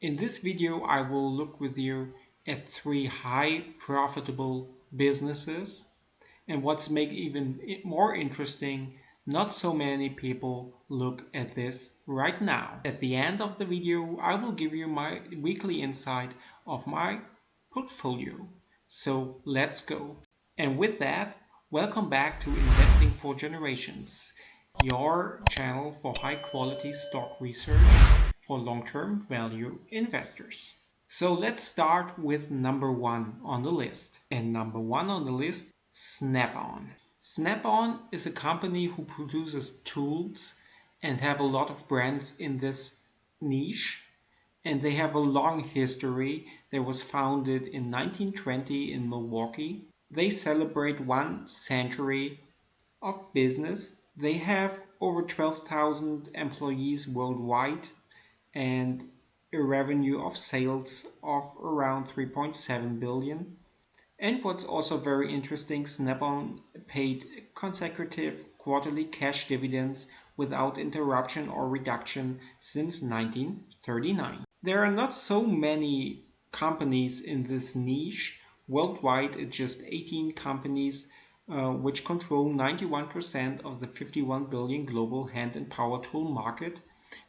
In this video, I will look with you at three high profitable businesses, and what's make even more interesting, not so many people look at this right now. At the end of the video, I will give you my weekly insight of my portfolio. So let's go. And with that, welcome back to Investing for Generations, your channel for high quality stock research for long-term value investors. So let's start with number one on the list. And number one on the list, SnapOn. SnapOn is a company who produces tools and have a lot of brands in this niche, and they have a long history. They was founded in 1920 in Milwaukee. They celebrate 1 century of business. They have over 12,000 employees worldwide and a revenue of sales of around 3.7 billion. And what's also very interesting, Snap-on paid consecutive quarterly cash dividends without interruption or reduction since 1939. There are not so many companies in this niche. Worldwide, it's just 18 companies which control 91% of the 51 billion global hand and power tool market.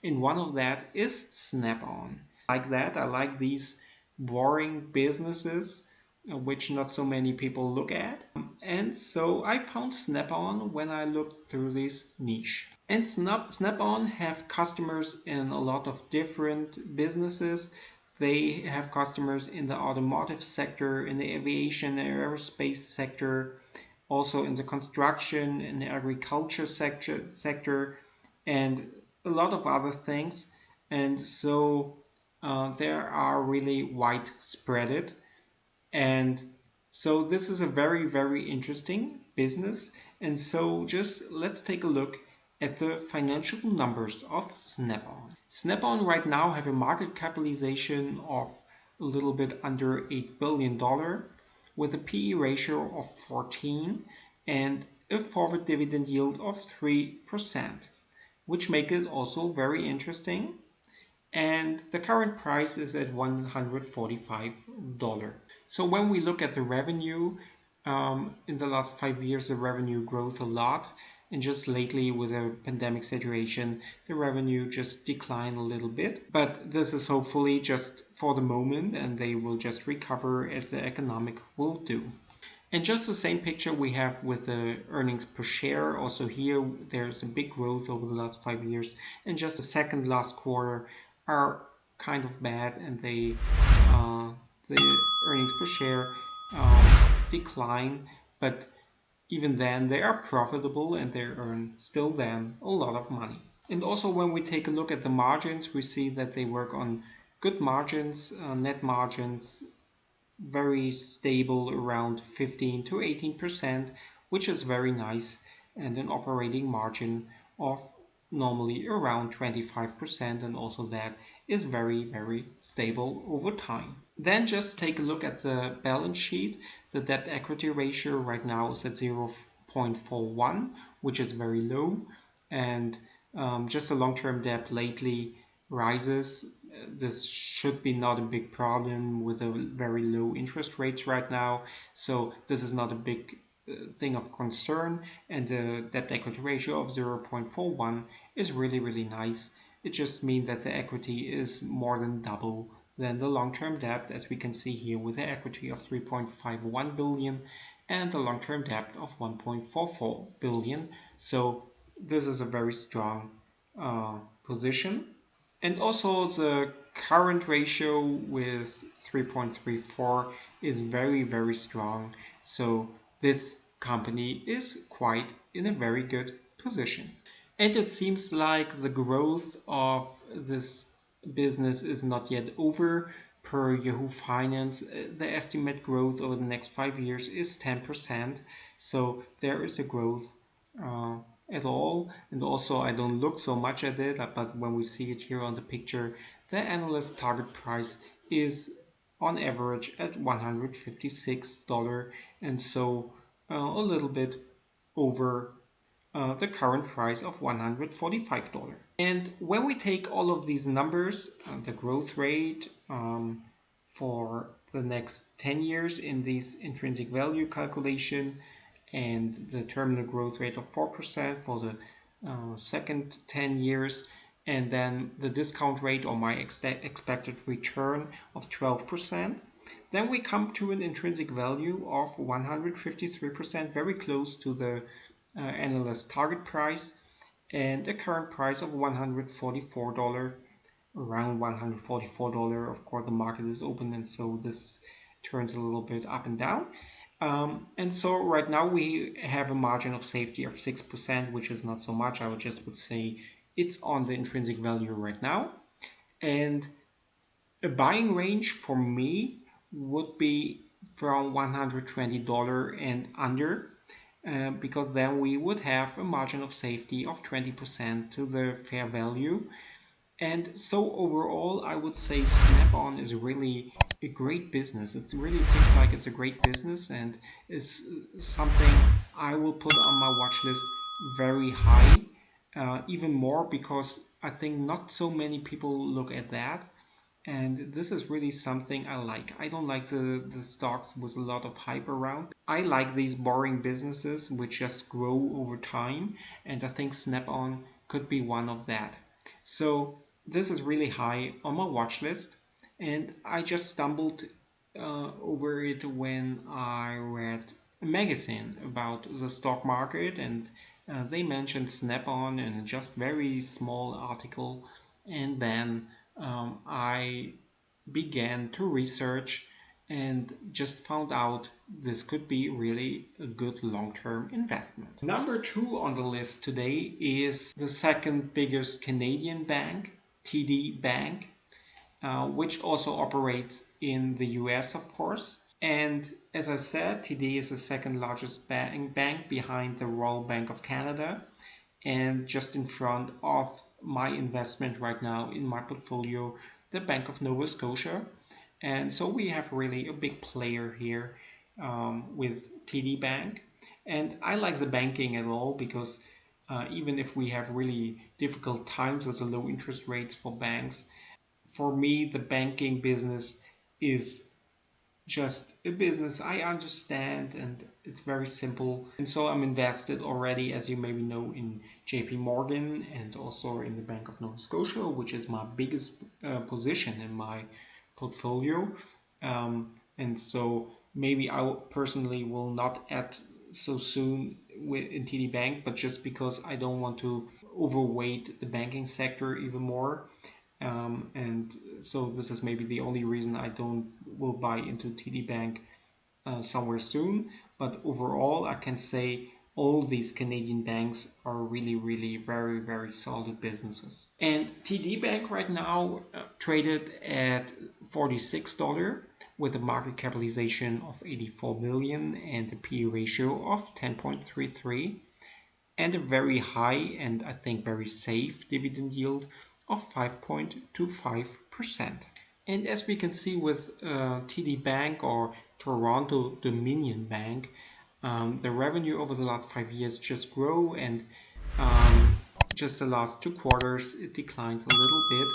And one of that is Snap-on. Like that, I like these boring businesses which not so many people look at. And so I found Snap-on when I looked through this niche. And Snap-on have customers in a lot of different businesses. They have customers in the automotive sector, in the aviation and aerospace sector, also in the construction and agriculture sector, and a lot of other things. And so there are really widespread. And so this is a very, very interesting business. And so just let's take a look at the financial numbers of Snap-on. Snap-on right now have a market capitalization of a little bit under $8 billion with a PE ratio of 14 and a forward dividend yield of 3%, which make it also very interesting. And the current price is at $145. So when we look at the revenue, in the last 5 years, the revenue grows a lot. And just lately with the pandemic situation, the revenue just declined a little bit. But this is hopefully just for the moment, and they will just recover as the economic will do. And just the same picture we have with the earnings per share. Also here, there's a big growth over the last 5 years. And just the second last quarter are kind of bad, and the earnings per share decline, but even then they are profitable and they earn still then a lot of money. And also when we take a look at the margins, we see that they work on good margins, net margins, very stable around 15 to 18%, which is very nice, and an operating margin of normally around 25%, and also that is very, very stable over time. Then just take a look at the balance sheet. The debt equity ratio right now is at 0.41, which is very low, and just the long-term debt lately rises. This should be not a big problem with a very low interest rates right now, so this is not a big thing of concern, and the debt equity ratio of 0.41 is really, really nice. It just means that the equity is more than double than the long-term debt, as we can see here with the equity of 3.51 billion and the long-term debt of 1.44 billion. So this is a very strong position. And also the current ratio with 3.34 is very, very strong. So this company is quite in a very good position. And it seems like the growth of this business is not yet over. Per Yahoo Finance, the estimate growth over the next 5 years is 10%. So there is a growth at all. And also I don't look so much at it, but when we see it here on the picture, the analyst target price is on average at $156, and so a little bit over the current price of $145. And when we take all of these numbers, the growth rate for the next 10 years in this intrinsic value calculation, and the terminal growth rate of 4% for the second 10 years, and then the discount rate or my expected return of 12%, then we come to an intrinsic value of 153%, very close to the analyst target price, and a current price of $144, around $144. Of course, the market is open, and so this turns a little bit up and down. And so right now we have a margin of safety of 6%, which is not so much. I would say it's on the intrinsic value right now. And a buying range for me would be from $120 and under, because then we would have a margin of safety of 20% to the fair value. And so overall, I would say SnapOn is really a great business. It really seems like it's a great business and is something I will put on my watch list very high, even more because I think not so many people look at that. And this is really something I like. I don't like the stocks with a lot of hype around. I like these boring businesses which just grow over time. And I think SnapOn could be one of that. So this is really high on my watch list. And I just stumbled over it when I read a magazine about the stock market. And they mentioned SnapOn in a just very small article. And then I began to research and just found out this could be really a good long-term investment. Number two on the list today is the second biggest Canadian bank, TD Bank, which also operates in the US, of course. And as I said, TD is the second largest bank behind the Royal Bank of Canada, and just in front of my investment right now in my portfolio, the Bank of Nova Scotia. And so we have really a big player here with TD Bank. And I like the banking at all because even if we have really difficult times with the low interest rates for banks, for me, the banking business is just a business I understand and it's very simple. And so I'm invested already, as you maybe know, in JP Morgan and also in the Bank of Nova Scotia, which is my biggest position in my portfolio. And so maybe I personally will not add so soon in TD Bank, but just because I don't want to overweight the banking sector even more. And so this is maybe the only reason I don't will buy into TD Bank somewhere soon. But overall, I can say all these Canadian banks are really, really very, very solid businesses. And TD Bank right now traded at $46 with a market capitalization of 84 million and a PE ratio of 10.33 and a very high and I think very safe dividend yield of 5.25%. And as we can see with TD Bank or Toronto Dominion Bank, the revenue over the last 5 years just grow, and just the last 2 quarters it declines a little bit.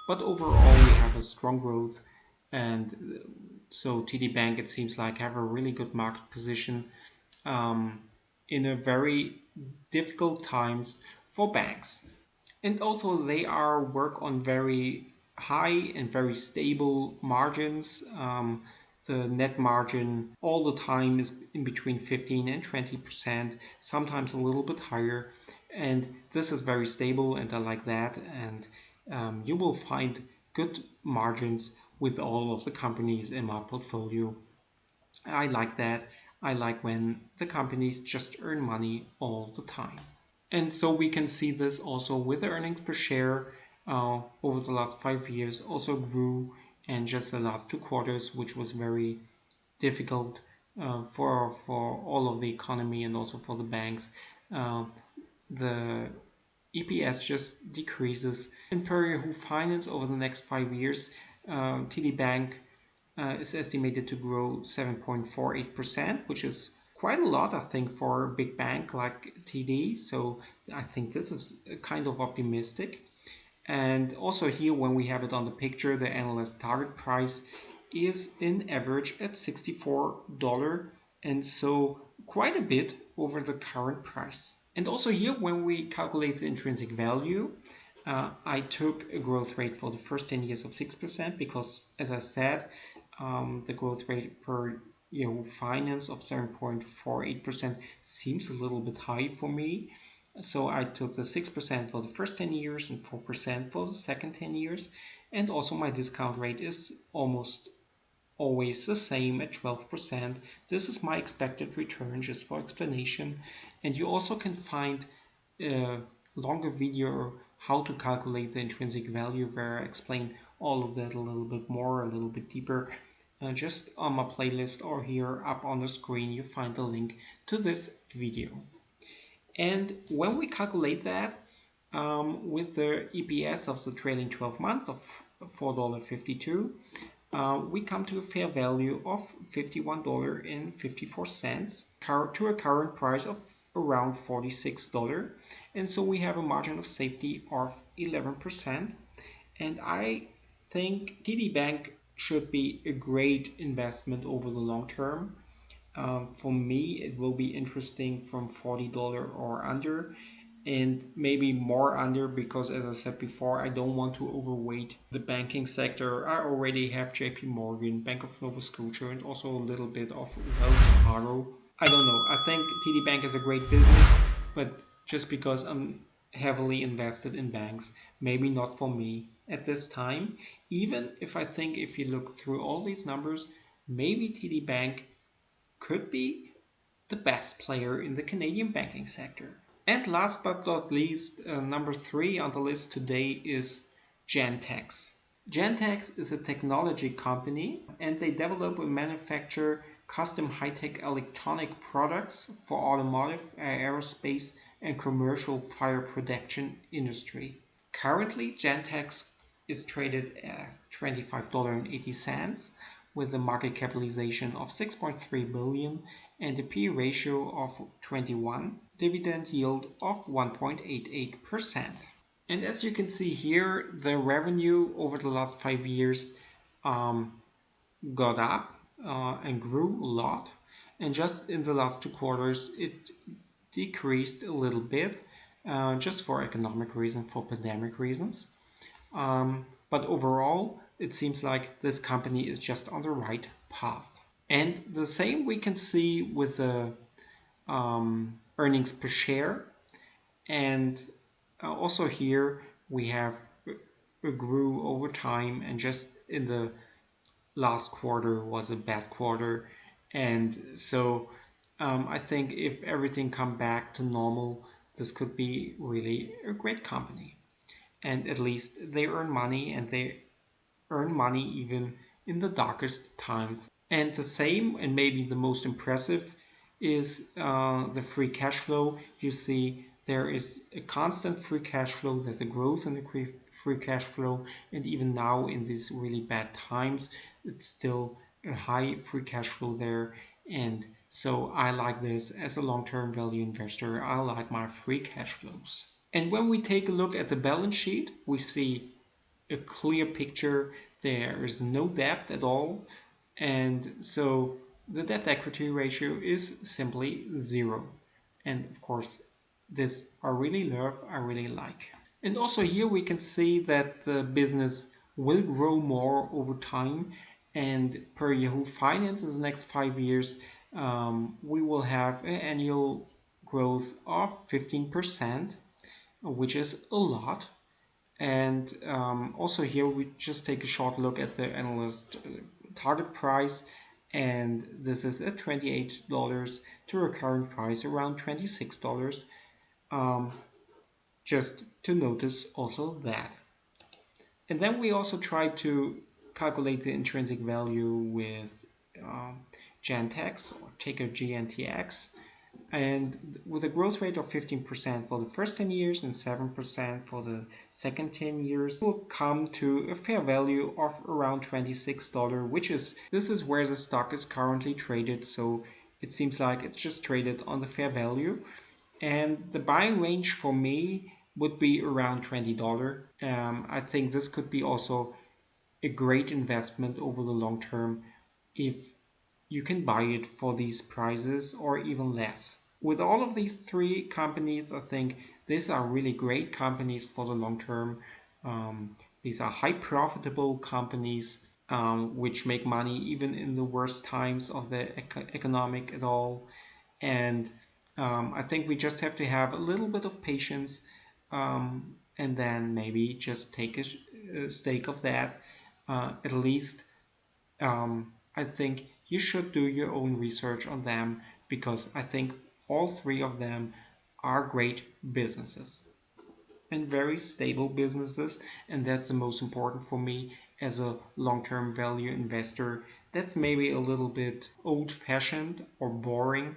But overall we have a strong growth, and so TD Bank, it seems like, have a really good market position in a very difficult times for banks. And also they are work on very high and very stable margins. The net margin all the time is in between 15 and 20%, sometimes a little bit higher. And this is very stable and I like that. And you will find good margins with all of the companies in my portfolio. I like that. I like when the companies just earn money all the time. And so we can see this also with the earnings per share over the last 5 years also grew, and just the last 2 quarters, which was very difficult for all of the economy and also for the banks, the EPS just decreases. And per Yahoo Finance over the next 5 years, TD Bank is estimated to grow 7.48%, which is quite a lot, I think, for a big bank like TD. So I think this is kind of optimistic. And also here, when we have it on the picture, the analyst target price is in average at $64, and so quite a bit over the current price. And also here, when we calculate the intrinsic value, I took a growth rate for the first 10 years of 6% because, as I said, the growth rate per year finance of 7.48% seems a little bit high for me. So I took the 6% for the first 10 years and 4% for the second 10 years. And also my discount rate is almost always the same at 12%. This is my expected return, just for explanation. And you also can find a longer video how to calculate the intrinsic value where I explain all of that a little bit more, a little bit deeper. Just on my playlist or here up on the screen, you find the link to this video. And when we calculate that with the EPS of the trailing 12 months of $4.52, we come to a fair value of $51.54 to a current price of around $46. And so we have a margin of safety of 11%. And I think TD Bank should be a great investment over the long term. For me, it will be interesting from $40 or under, and maybe more under, because as I said before, I don't want to overweight the banking sector. I already have JP Morgan, Bank of Nova Scotia, and also a little bit of Wells Fargo. I don't know. I think TD Bank is a great business, but just because I'm heavily invested in banks, maybe not for me at this time. Even if I think if you look through all these numbers, maybe TD Bank could be the best player in the Canadian banking sector. And last but not least, number 3 on the list today is Gentex. Gentex is a technology company, and they develop and manufacture custom high-tech electronic products for automotive, aerospace, and commercial fire protection industry. Currently, Gentex is traded at $25.80 with a market capitalization of $6.3 billion and a P/E ratio of 21, dividend yield of 1.88%. And as you can see here, the revenue over the last 5 years got up and grew a lot. And just in the last 2 quarters, it decreased a little bit, just for economic reasons, for pandemic reasons. But overall, it seems like this company is just on the right path. And the same we can see with the earnings per share. And also here we have grew over time, and just in the last quarter was a bad quarter. And so I think if everything come back to normal, this could be really a great company. And at least they earn money, and they earn money even in the darkest times. And the same, and maybe the most impressive, is the free cash flow. You see there is a constant free cash flow, there's a growth in the free cash flow, and even now in these really bad times, it's still a high free cash flow there. And so I like this as a long-term value investor. I like my free cash flows. And when we take a look at the balance sheet, we see a clear picture. There is no debt at all. And so the debt equity ratio is simply 0. And of course, this I really love, I really like. And also here we can see that the business will grow more over time. And per Yahoo Finance in the next 5 years, we will have an annual growth of 15%, which is a lot. And also here we just take a short look at the analyst target price, and this is at $28 to a current price around $26. Just to notice also that. And then we also try to calculate the intrinsic value with Gentex, or ticker GNTX. And with a growth rate of 15% for the first 10 years and 7% for the second 10 years, will come to a fair value of around $26, this is where the stock is currently traded. So It seems like it's just traded on the fair value. And the buying range for me would be around $20. I think this could be also a great investment over the long term if you can buy it for these prices or even less. With all of these three companies, I think these are really great companies for the long term. These are high profitable companies which make money even in the worst times of the economic at all. And I think we just have to have a little bit of patience and then maybe just take a stake of that. At least I think you should do your own research on them because I think all three of them are great businesses and very stable businesses, and that's the most important for me as a long-term value investor. That's maybe a little bit old-fashioned or boring,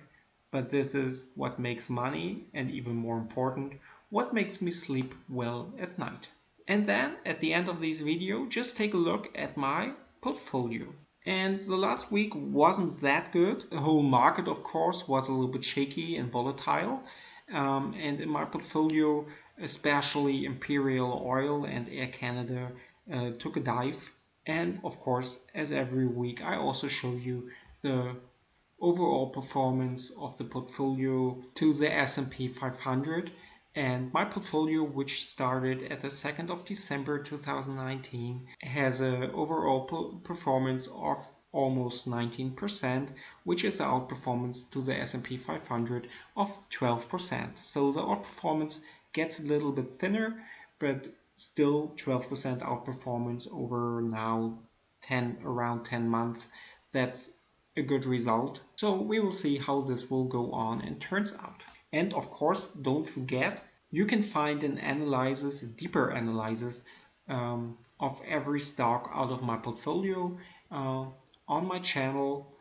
but this is what makes money, and even more important, what makes me sleep well at night. And then at the end of this video, just take a look at my portfolio. And the last week wasn't that good. The whole market, of course, was a little bit shaky and volatile. And in my portfolio, especially Imperial Oil and Air Canada took a dive. And of course, as every week, I also show you the overall performance of the portfolio to the S&P 500. And my portfolio, which started at the 2nd of December 2019, has an overall performance of almost 19%, which is an outperformance to the S&P 500 of 12%. So the outperformance gets a little bit thinner, but still 12% outperformance over now around 10 months. That's a good result. So we will see how this will go on and turns out. And of course, don't forget, you can find an analysis, a deeper analysis of every stock out of my portfolio on my channel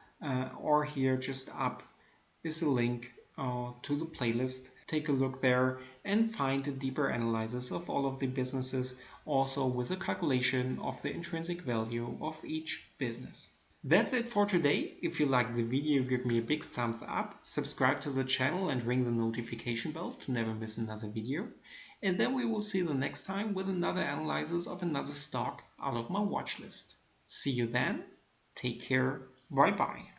or here just up is a link to the playlist. Take a look there and find a deeper analysis of all of the businesses, also with a calculation of the intrinsic value of each business. That's it for today. If you liked the video, give me a big thumbs up, subscribe to the channel and ring the notification bell to never miss another video. And then we will see you the next time with another analysis of another stock out of my watch list. See you then. Take care. Bye bye.